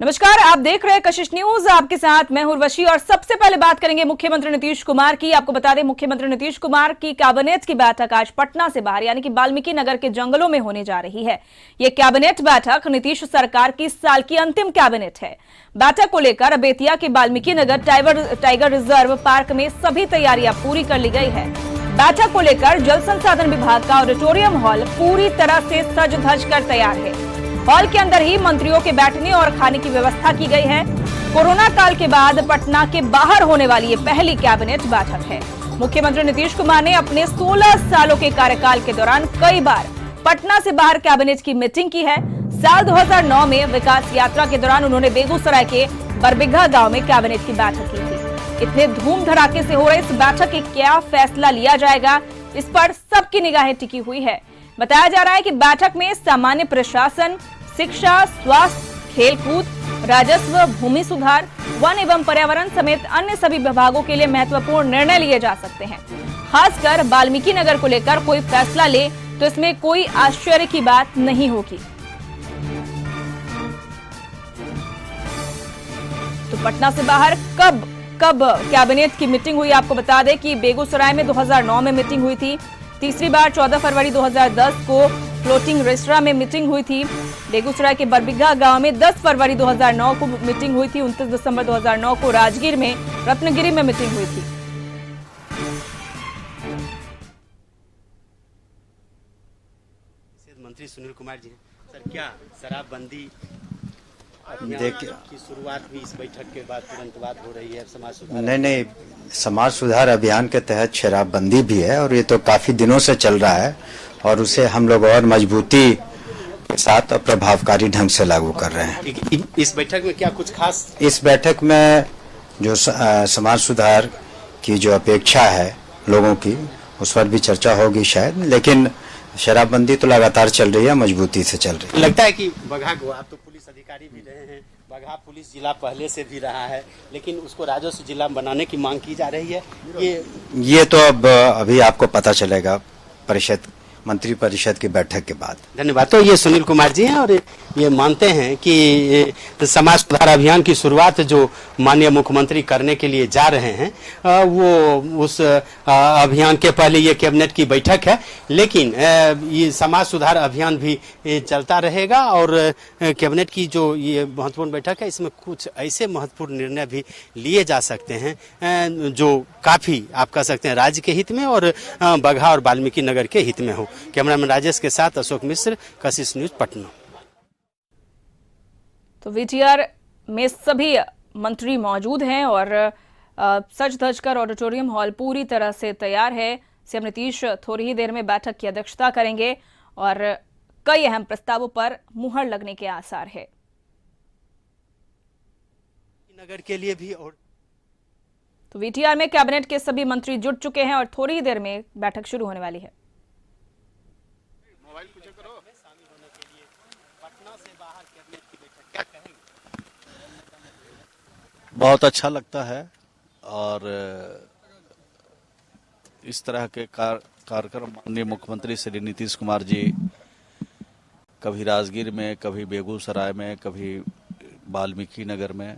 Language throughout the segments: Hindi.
नमस्कार, आप देख रहे हैं कशिश न्यूज। आपके साथ मैं उर्वशी और सबसे पहले बात करेंगे मुख्यमंत्री नीतीश कुमार की। आपको बता दें, मुख्यमंत्री नीतीश कुमार की कैबिनेट की बैठक आज पटना से बाहर यानी कि वाल्मीकि नगर के जंगलों में होने जा रही है। ये कैबिनेट बैठक नीतीश सरकार की इस साल की अंतिम कैबिनेट है। बैठक को लेकर बेतिया के Valmiki Nagar tiger reserve park में सभी तैयारियां पूरी कर ली गई है। बैठक को लेकर जल संसाधन विभाग का ऑडिटोरियम हॉल पूरी तरह से सज धज कर तैयार है। हॉल के अंदर ही मंत्रियों के बैठने और खाने की व्यवस्था की गई है। कोरोना काल के बाद पटना के बाहर होने वाली ये पहली कैबिनेट बैठक है। मुख्यमंत्री नीतीश कुमार ने अपने 16 सालों के कार्यकाल के दौरान कई बार पटना से बाहर कैबिनेट की मीटिंग की है। साल 2009 में विकास यात्रा के दौरान उन्होंने बेगूसराय के बरबिघा गांव में कैबिनेट की बैठक की थी। इतने धूम धड़ाके से हो रहे इस बैठक के क्या फैसला लिया जाएगा, इस पर सबकी निगाहें टिकी हुई है। बताया जा रहा है कि बैठक में सामान्य प्रशासन, शिक्षा, स्वास्थ्य, खेलकूद, राजस्व, भूमि सुधार, वन एवं पर्यावरण समेत अन्य सभी विभागों के लिए महत्वपूर्ण निर्णय लिए जा सकते हैं। खासकर वाल्मीकि नगर को लेकर कोई फैसला ले तो इसमें कोई आश्चर्य की बात नहीं होगी। तो पटना से बाहर कब कैबिनेट की मीटिंग हुई, आपको बता दें कि बेगूसराय में 2009 में मीटिंग हुई थी। तीसरी बार 14 फरवरी 2010 को फ्लोटिंग रेस्टोरेंट में मीटिंग हुई थी। बेगूसराय के बरबिघा गांव में 10 फरवरी 2009 को मीटिंग हुई थी। 29 दिसंबर 2009 को राजगीर में रत्नगिरी में मीटिंग हुई थी। मंत्री सुनील कुमार जी, सर क्या शराबबंदी की शुरुआत भी इस बैठक के बाद तुरंत बाद हो रही है? समाज सुधार नहीं, समाज सुधार अभियान के तहत शराबबंदी भी है और ये तो काफी दिनों से चल रहा है और उसे हम लोग और मजबूती के साथ और प्रभावकारी ढंग से लागू कर रहे हैं। इस बैठक में क्या कुछ खास? इस बैठक में जो समाज सुधार की जो अपेक्षा है लोगों की, उस पर भी चर्चा होगी शायद, लेकिन शराबबंदी तो लगातार चल रही है, मजबूती से चल रही है। लगता है कि बगहा को, आप तो पुलिस अधिकारी भी रहे हैं, बगहा पुलिस जिला पहले से भी रहा है, लेकिन उसको राजस्व जिला बनाने की मांग की जा रही है। ये तो अब अभी आपको पता चलेगा मंत्री परिषद की बैठक के बाद। धन्यवाद। तो ये सुनील कुमार जी हैं और ये मानते हैं कि समाज सुधार अभियान की शुरुआत जो माननीय मुख्यमंत्री करने के लिए जा रहे हैं, वो उस अभियान के पहले ये कैबिनेट की बैठक है, लेकिन ये समाज सुधार अभियान भी चलता रहेगा और कैबिनेट की जो ये महत्वपूर्ण बैठक है, इसमें कुछ ऐसे महत्वपूर्ण निर्णय भी लिए जा सकते हैं जो काफी, आप कह सकते हैं, राज्य के हित में और बगहा और वाल्मीकि नगर के हित में हो। कैमरामैन राजेश के साथ अशोक मिश्र, कशिश न्यूज, पटना। तो वीटीआर में सभी मंत्री मौजूद हैं और सज धज कर ऑडिटोरियम हॉल पूरी तरह से तैयार है। सीएम नीतीश थोड़ी ही देर में बैठक की अध्यक्षता करेंगे और कई अहम प्रस्तावों पर मुहर लगने के आसार है। नगर के लिए भी और तो वीटीआर में कैबिनेट के सभी मंत्री जुट चुके हैं और थोड़ी ही देर में बैठक शुरू होने वाली है। बहुत अच्छा लगता है और इस तरह के कार्यक्रम माननीय मुख्यमंत्री श्री नीतीश कुमार जी कभी राजगीर में, कभी बेगूसराय में, कभी वाल्मीकि नगर में,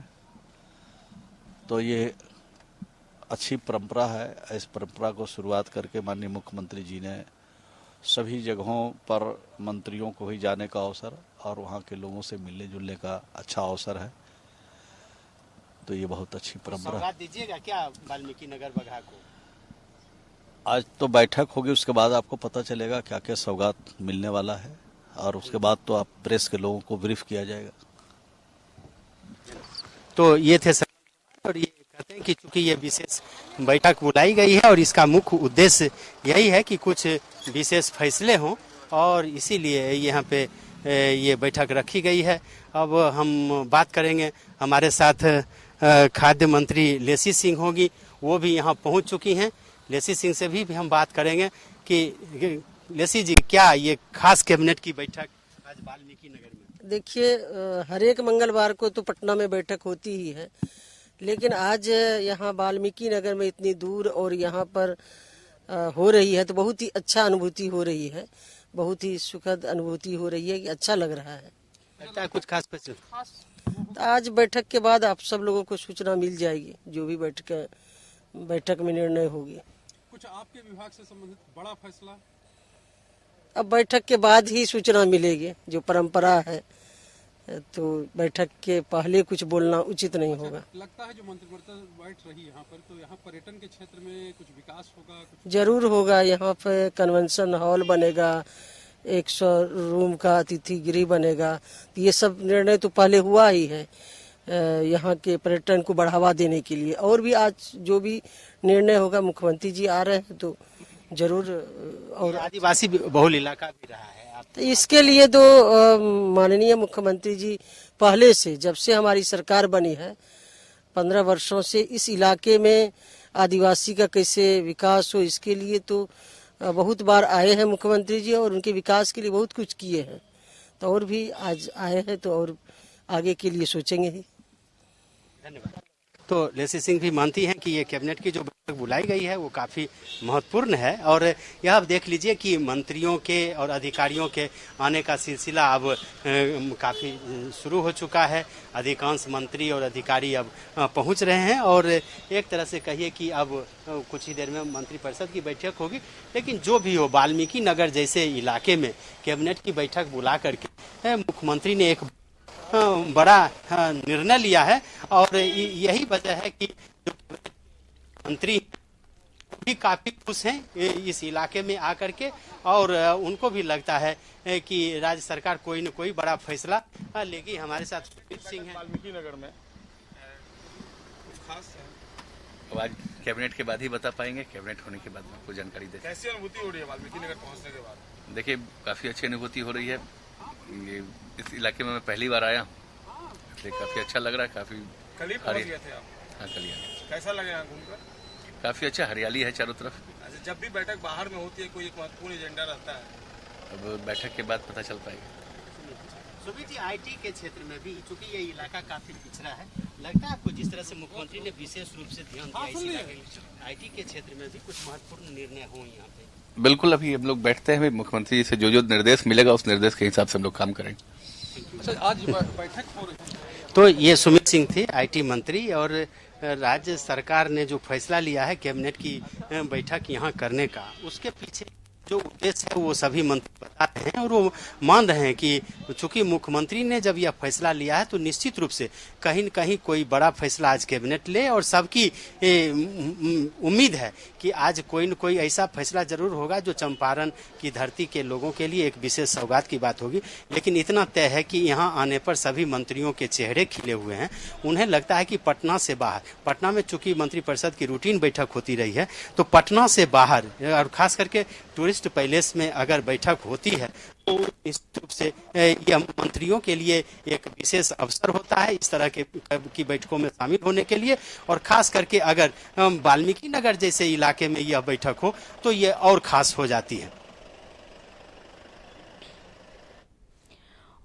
तो ये अच्छी परंपरा है। इस परंपरा को शुरुआत करके माननीय मुख्यमंत्री जी ने सभी जगहों पर मंत्रियों को भी जाने का अवसर और वहाँ के लोगों से मिलने जुलने का अच्छा अवसर है, तो ये बहुत अच्छी परंपरा है। सौगात दीजिएगा क्या वाल्मीकि नगर बगहा को? आज तो बैठक होगी, उसके बाद आपको पता चलेगा क्या क्या सौगात मिलने वाला है और उसके बाद तो आप प्रेस के लोगों को ब्रीफ किया जाएगा। तो ये थे और ये कहते हैं कि चूंकि ये विशेष बैठक बुलाई गई है और इसका मुख्य उद्देश्य यही है कि कुछ विशेष फैसले हों और इसीलिए यहाँ पे ये बैठक रखी गई है। अब हम बात करेंगे, हमारे साथ खाद्य मंत्री लेसी सिंह होगी, वो भी यहाँ पहुँच चुकी हैं। लेसी सिंह से भी हम बात करेंगे कि लेसी जी, क्या ये खास कैबिनेट की बैठक आज वाल्मीकि नगर में? देखिए, हर एक मंगलवार को तो पटना में बैठक होती ही है, लेकिन आज यहाँ वाल्मीकि नगर में इतनी दूर और यहाँ पर हो रही है तो बहुत ही अच्छा अनुभूति हो रही है, बहुत ही सुखद अनुभूति हो रही है कि अच्छा लग रहा है। लगता है कुछ खास तो आज बैठक के बाद आप सब लोगों को सूचना मिल जाएगी, जो भी बैठक में निर्णय होगी। कुछ आपके विभाग से संबंधित बड़ा फैसला अब बैठक के बाद ही सूचना मिलेगी, जो परंपरा है, तो बैठक के पहले कुछ बोलना उचित नहीं होगा। लगता है जो मंत्रिमंडल बैठ रही है यहाँ पर, तो यहाँ पर्यटन के क्षेत्र में कुछ विकास होगा? जरूर होगा। यहाँ पे कन्वेंशन हॉल बनेगा, 100 रूम का अतिथि गृह बनेगा। तो ये सब निर्णय तो पहले हुआ ही है यहाँ के पर्यटन को बढ़ावा देने के लिए। और भी आज जो भी निर्णय होगा, मुख्यमंत्री जी आ रहे हैं तो जरूर। और आदिवासी बहुल इलाका भी रहा है। तो इसके लिए तो माननीय मुख्यमंत्री जी पहले से, जब से हमारी सरकार बनी है, 15 वर्षों से इस इलाके में आदिवासी का कैसे विकास हो, इसके लिए तो बहुत बार आए हैं मुख्यमंत्री जी, और उनके विकास के लिए बहुत कुछ किए हैं। तो और भी आज आए हैं तो और आगे के लिए सोचेंगे ही। धन्यवाद। तो लेसी सिंह भी मानती हैं कि ये कैबिनेट की जो बैठक बुलाई गई है वो काफ़ी महत्वपूर्ण है, और यह आप देख लीजिए कि मंत्रियों के और अधिकारियों के आने का सिलसिला अब काफ़ी शुरू हो चुका है। अधिकांश मंत्री और अधिकारी अब पहुंच रहे हैं, और एक तरह से कहिए कि अब कुछ ही देर में मंत्रिपरिषद की बैठक होगी। लेकिन जो भी हो, वाल्मीकि नगर जैसे इलाके में कैबिनेट की बैठक बुला करके मुख्यमंत्री ने एक बड़ा निर्णय लिया है, और यही वजह है कि जो मंत्री भी काफी खुश हैं इस इलाके में आकर के, और उनको भी लगता है कि राज्य सरकार कोई न कोई बड़ा फैसला लेगी। हमारे साथ सुमित सिंह हैं। वाल्मीकि नगर में कुछ खास है? अब आज कैबिनेट के बाद ही बता पाएंगे। कैबिनेट होने के बाद में आपको जानकारी दे। कैसी अनुभूति हो रही है वाल्मीकि नगर पहुंचने के बाद? देखिए, काफी अच्छी अनुभूति हो रही है। ये इस इलाके में मैं पहली बार आया, इसलिए काफी अच्छा लग रहा है। काफी कल ही पहुंच गए थे आप? हाँ, कल ही आ गए। कैसा लगे यहाँ घूमकर? काफी अच्छा, हरियाली है चारों तरफ। अच्छा, जब भी बैठक बाहर में होती है, कोई एक महत्वपूर्ण एजेंडा रहता है? अब बैठक के बाद पता चल पाएगा। सुमित जी, आईटी के क्षेत्र में भी, चूंकि ये इलाका काफी पिछड़ा है, लगता है आपको जिस तरह से मुख्यमंत्री ने विशेष रूप से ध्यान दिया इस इलाके में, आईटी के क्षेत्र में भी कुछ महत्वपूर्ण निर्णय हो यहाँ पे? बिल्कुल, अभी हम लोग बैठते हैं, मुख्यमंत्री से जो निर्देश मिलेगा उस निर्देश के हिसाब से हम लोग काम करेंगे। अच्छा, आज बैठक हो रही है। तो ये सुमित सिंह थे, आईटी मंत्री, और राज्य सरकार ने जो फैसला लिया है कैबिनेट की बैठक यहाँ करने का, उसके पीछे जो उद्देश्य है वो सभी मंत्री बता रहे हैं, और वो मान रहे हैं कि चूंकि मुख्यमंत्री ने जब यह फैसला लिया है तो निश्चित रूप से कहीं न कहीं कोई बड़ा फैसला आज कैबिनेट ले, और सबकी उम्मीद है कि आज कोई न कोई ऐसा फैसला जरूर होगा जो चंपारण की धरती के लोगों के लिए एक विशेष सौगात की बात होगी। लेकिन इतना तय है कि यहाँ आने पर सभी मंत्रियों के चेहरे खिले हुए हैं। उन्हें लगता है कि पटना से बाहर, पटना में चूंकि मंत्रिपरिषद की रूटीन बैठक होती रही है, तो पटना से बाहर और खास करके टूरिस्ट पैलेस में अगर बैठक होती है तो निश्चित रूप से यह मंत्रियों के लिए एक विशेष अवसर होता है इस तरह की बैठकों में शामिल होने के लिए। और खास करके अगर वाल्मीकि नगर जैसे इलाके में यह बैठक हो तो यह और खास हो जाती है।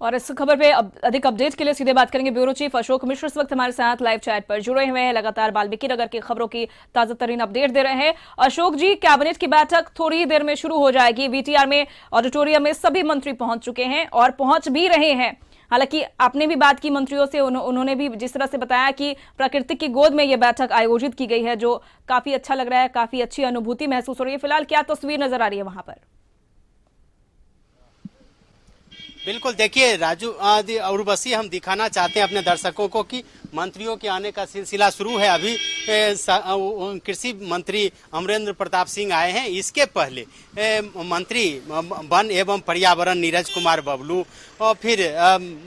और इस खबर पे अधिक अपडेट के लिए सीधे बात करेंगे ब्यूरो चीफ अशोक मिश्र, इस वक्त हमारे साथ लाइव चैट पर जुड़े हुए हैं, लगातार वाल्मीकि नगर की खबरों की ताजा तरीन अपडेट दे रहे हैं। अशोक जी, कैबिनेट की बैठक थोड़ी ही देर में शुरू हो जाएगी। वीटीआर में ऑडिटोरियम में सभी मंत्री पहुंच चुके हैं और पहुंच भी रहे हैं। हालांकि आपने भी बात की मंत्रियों से, उन्होंने भी जिस तरह से बताया कि प्रकृति की गोद में यह बैठक आयोजित की गई है, जो काफी अच्छा लग रहा है, काफी अच्छी अनुभूति महसूस हो रही है। फिलहाल क्या तस्वीर नजर आ रही है वहां पर? बिल्कुल, देखिए राजू और बसी, हम दिखाना चाहते हैं अपने दर्शकों को कि मंत्रियों के आने का सिलसिला शुरू है। अभी कृषि मंत्री अमरेंद्र प्रताप सिंह आए हैं। इसके पहले मंत्री वन एवं पर्यावरण नीरज कुमार बबलू, और फिर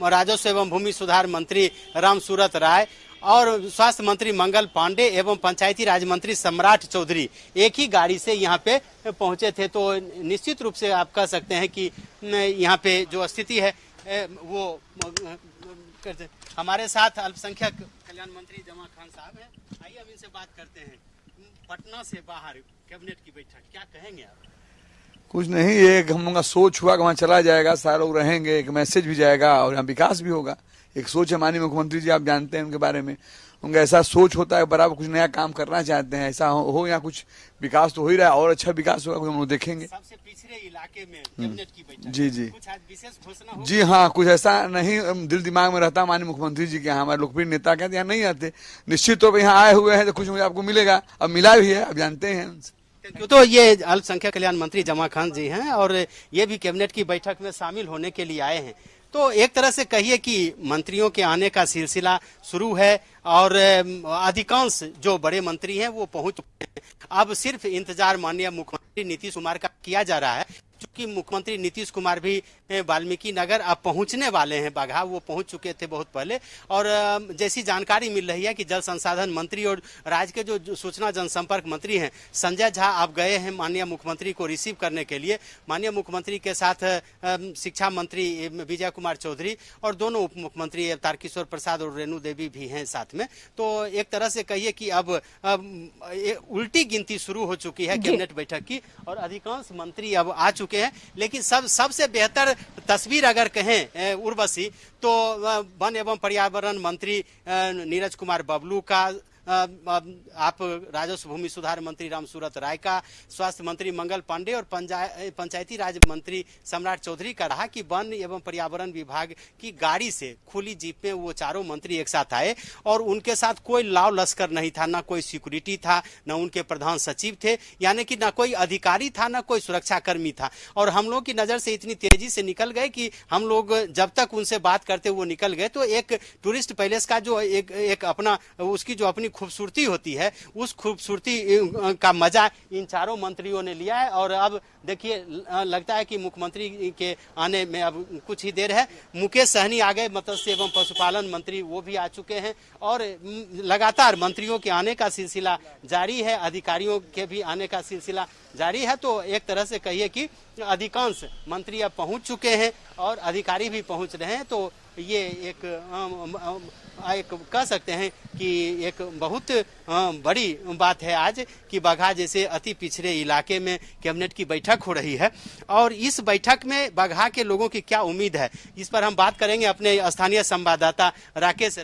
राजस्व एवं भूमि सुधार मंत्री रामसूरत राय, और स्वास्थ्य मंत्री मंगल पांडे एवं पंचायती राज मंत्री सम्राट चौधरी एक ही गाड़ी से यहाँ पे पहुंचे थे। तो निश्चित रूप से आप कह सकते हैं कि यहाँ पे जो स्थिति है वो हमारे साथ अल्पसंख्यक कल्याण मंत्री जमा खान साहब हैं। आइए हम इनसे बात करते हैं। पटना से बाहर कैबिनेट की बैठक, क्या कहेंगे आप? कुछ नहीं, ये एक हम लोग का सोच हुआ कि वहाँ चला जाएगा, सारे लोग रहेंगे, एक मैसेज भी जाएगा और यहाँ विकास भी होगा। एक सोच है माननीय मुख्यमंत्री जी, आप जानते हैं उनके बारे में, उनका ऐसा सोच होता है, बराबर कुछ नया काम करना चाहते हैं, ऐसा हो यहाँ कुछ विकास तो हो ही रहा है और अच्छा विकास होगा, कुछ हम लोग देखेंगे। सबसे पिछड़े इलाके में कैबिनेट की बैठक, जी जी कुछ आज विशेष घोषणा हो? जी हाँ, कुछ ऐसा नहीं दिल दिमाग में रहता माननीय मुख्यमंत्री जी के, यहाँ हमारे लोकप्रिय नेता कहते यहाँ नहीं आते, निश्चित तौर पर यहाँ आए हुए हैं तो कुछ मुझे आपको मिलेगा, अब मिला भी है, अब जानते हैं उनसे। तो ये अल्पसंख्यक कल्याण मंत्री जमा खान जी हैं और ये भी कैबिनेट की बैठक में शामिल होने के लिए आए हैं। तो एक तरह से कहिए कि मंत्रियों के आने का सिलसिला शुरू है और अधिकांश जो बड़े मंत्री हैं वो पहुंच चुके हैं। अब सिर्फ इंतजार माननीय मुख्यमंत्री नीतीश कुमार का किया जा रहा है, क्योंकि मुख्यमंत्री नीतीश कुमार भी वाल्मीकि नगर अब पहुंचने वाले हैं। बगहा वो पहुंच चुके थे बहुत पहले और जैसी जानकारी मिल रही है कि जल संसाधन मंत्री और राज्य के जो सूचना जनसंपर्क मंत्री हैं संजय झा अब गए हैं माननीय मुख्यमंत्री को रिसीव करने के लिए। माननीय मुख्यमंत्री के साथ शिक्षा मंत्री विजय कुमार चौधरी और दोनों उप मुख्यमंत्री तारकिशोर प्रसाद और रेणु देवी भी हैं साथ में। तो एक तरह से कहिए कि अब उल्टी गिनती शुरू हो चुकी है कैबिनेट बैठक की और अधिकांश मंत्री अब आ चुके हैं। लेकिन सबसे बेहतर तस्वीर अगर कहें उर्वशी, तो वन एवं पर्यावरण मंत्री नीरज कुमार बबलू का, आप राजस्व भूमि सुधार मंत्री रामसूरत राय का, स्वास्थ्य मंत्री मंगल पांडे और पंचायती राज मंत्री सम्राट चौधरी का रहा कि वन एवं पर्यावरण विभाग की गाड़ी से खुली जीप में वो चारों मंत्री एक साथ आए और उनके साथ कोई लाव लश्कर नहीं था, ना कोई सिक्योरिटी था, ना उनके प्रधान सचिव थे, यानी कि ना कोई अधिकारी था, ना कोई सुरक्षा कर्मी था। और हम लोग की नजर से इतनी तेजी से निकल गए कि हम लोग जब तक उनसे बात करते वो निकल गए। तो एक टूरिस्ट पैलेस का जो एक अपना उसकी जो अपनी खूबसूरती होती है, उस खूबसूरती का मजा इन चारों मंत्रियों ने लिया है। और अब देखिए लगता है कि मुख्यमंत्री के आने में अब कुछ ही देर है। मुकेश सहनी आ गए, मत्स्य एवं पशुपालन मंत्री, वो भी आ चुके हैं और लगातार मंत्रियों के आने का सिलसिला जारी है, अधिकारियों के भी आने का सिलसिला जारी है। तो एक तरह से कहिए कि अधिकांश मंत्री अब पहुंच चुके हैं और अधिकारी भी पहुंच रहे हैं। तो ये एक कह सकते हैं कि एक बहुत बड़ी बात है आज कि बगहा जैसे अति पिछड़े इलाके में कैबिनेट की बैठक हो रही है। और इस बैठक में बगहा के लोगों की क्या उम्मीद है, इस पर हम बात करेंगे अपने स्थानीय संवाददाता राकेश।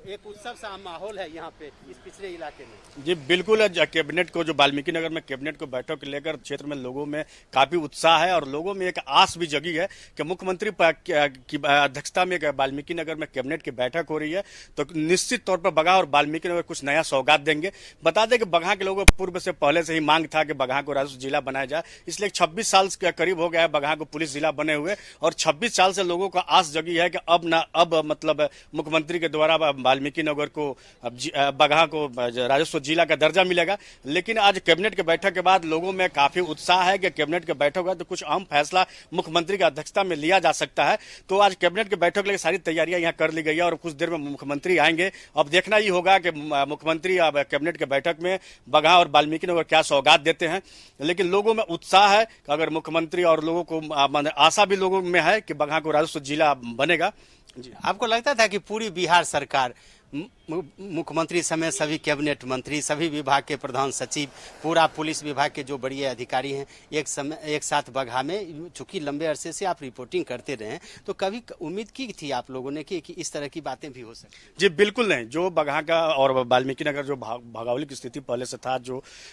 एक उत्सव सा माहौल है यहाँ पे इस पिछड़े इलाके में। जी बिल्कुल, कैबिनेट को जो वाल्मीकि नगर में कैबिनेट को बैठक को लेकर क्षेत्र में लोगों में काफी उत्साह है और लोगों में एक आस भी जगी है कि मुख्यमंत्री की अध्यक्षता में वाल्मीकि नगर में कैबिनेट की बैठक हो रही है, तो निश्चित तौर पर बगहा और वाल्मीकि नगर कुछ नया सौगात देंगे। बता दें कि बगहा के लोगों पूर्व से पहले से ही मांग था कि बगहा को राजस्व जिला बनाया जाए, इसलिए 26 साल के करीब हो गया है बगहा को पुलिस जिला बने हुए और 26 साल से लोगों को आस जगी है कि अब मतलब मुख्यमंत्री के द्वारा वाल्मीकि नगर को बगहा को राजस्व जिला का दर्जा मिलेगा। लेकिन आज कैबिनेट के बैठक के बाद लोगों में काफी उत्साह है कि कैबिनेट के बैठक होगा तो कुछ अहम फैसला मुख्यमंत्री की अध्यक्षता में लिया जा सकता है। तो आज कैबिनेट के बैठक के लिए सारी तैयारियां यहां कर ली गई है और कुछ देर में मुख्यमंत्री आएंगे। अब देखना ही होगा कि मुख्यमंत्री अब कैबिनेट के बैठक में बगहा और वाल्मीकि नगर क्या सौगात देते हैं। लेकिन लोगों में उत्साह है कि अगर मुख्यमंत्री और लोगों को आशा भी लोगों में है कि बगहा को राजस्व जिला बनेगा। जी, आपको लगता था कि पूरी बिहार सरकार मुख्यमंत्री समेत सभी कैबिनेट मंत्री, सभी विभाग के प्रधान सचिव, पूरा पुलिस विभाग के जो बड़े अधिकारी हैं एक साथ बगहा में, चूंकि लंबे अरसे से आप रिपोर्टिंग करते रहे, तो कभी उम्मीद की थी आप लोगों ने कि इस तरह की बातें भी हो सकती? जी बिल्कुल नहीं, जो बगहा का और वाल्मीकि नगर जो भौगोलिक स्थिति पहले से था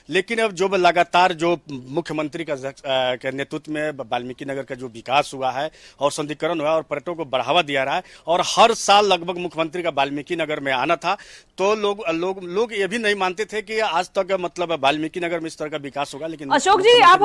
लेकिन अब जो लगातार जो मुख्यमंत्री के नेतृत्व में वाल्मीकि नगर का जो विकास हुआ है और सौंदर्यीकरण हुआ और पर्यटकों को बढ़ावा दिया रहा है और हर साल लगभग मुख्यमंत्री का वाल्मीकि नगर में आना था, तो लोग ये भी नहीं मानते थे कि आज तक मतलब वाल्मीकि नगर में इस तरह का विकास होगा। लेकिन अशोक जी, आप